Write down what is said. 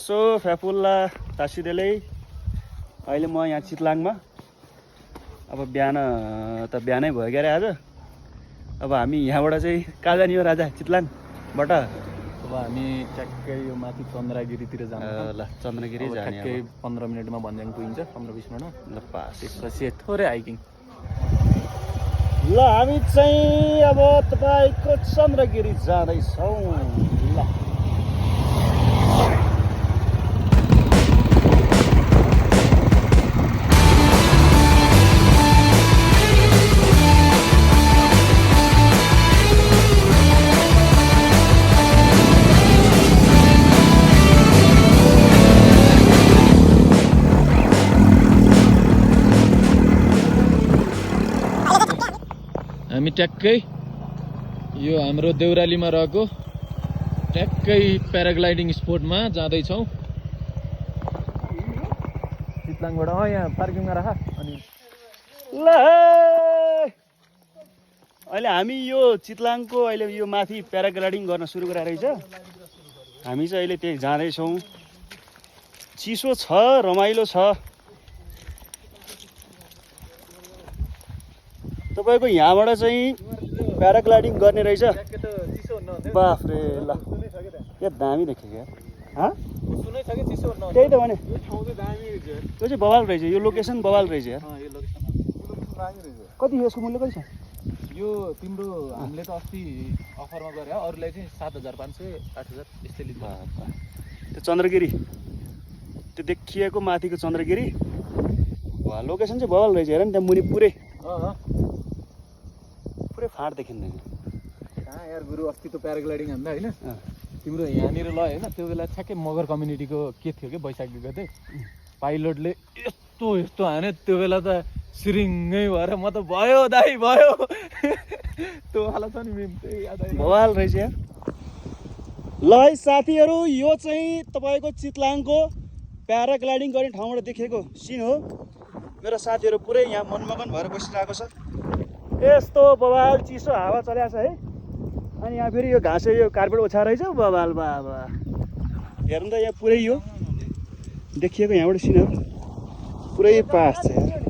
so फ्याफुल्ला तासिदेलै अहिले म यहाँ चितलाङमा अब बिहानै भयो के अरे आज अब हामी यहाँबाट चाहिँ कहाँ जाने हो राजा चितलाङबाट अब हामी ट्याक्कै यो माथि चन्द्रगिरीतिर जानु ल चन्द्रगिरी जाने ट्याक्कै 15 मिनेटमा भन्ज्याङ पुगिन्छ 15-20 मिनेटमा ल पास त्यसपछि थोरै हाइकिङ ल हामी चाहिँ अब तपाईँको चन्द्रगिरी जाँदैछौँ ल हामी ट्याक्कै यो हाम्रो देउरालीमा रहेको ट्याक्कै प्याराग्लाइडिङ स्पोटमा जाँदैछौँ चितलाङबाट यहाँ पार्किङमा राख अनि ल अहिले हामी यो चितलाङको अहिले यो माथि प्याराग्लाइडिङ गर्न सुरु गरेर रहेछ हामी चाहिँ अहिले त्यही जाँदैछौँ चिसो छ रमाइलो छ तपाईँको यहाँबाट चाहिँ प्याराग्लाइडिङ गर्ने रहेछ बाफ्रे ल क्या दामी देखेको यार त्यही त भने त्यो चाहिँ बवाल रहेछ यो लोकेसन बवाल रहेछ यार कति यसको मूल्य कति छ यो तिम्रो हामीले त अस्ति अफरमा गरे अरूलाई चाहिँ 7,500 8,000 यस्तै लिन्छ त्यो चन्द्रगिरी त्यो देखिएको माथिको चन्द्रगिरी वा लोकेसन चाहिँ बवाल रहेछ हेर नि त्यहाँ मुनि पुरै पुरै फाँट देखिँदैन कहाँ यार गुरु अस्ति त प्याराग्लाइडिङ हान्दा होइन तिम्रो यहाँनिर ल होइन त्यो बेला ठ्याक्कै मगर कम्युनिटीको के थियो कि वैशाखी गते पाइलटले यस्तो यस्तो हान्यो त्यो बेला त सिरिङ्गै भएर म त भयो दाइ भयो त्यो वाला छ नि मेम त्यही याद आयो बवाल रहेछ यार ल है साथीहरू यो चाहिँ तपाईँको चितलाङको प्याराग्लाइडिङ गर्ने ठाउँबाट देखेको सिन हो मेरो साथीहरू पुरै यहाँ मनमगन भएर बसिरहेको छ यस्तो बवाल चिसो हावा चलिरहेको छ है अनि यहाँ फेरि यो घाँसे यो कार्पेट ओछ्याएर रहेछ बवाल बाबा हेर्नु त यहाँ पुरै यो देखिएको यहाँबाट सिनहरू पुरै पास छ यार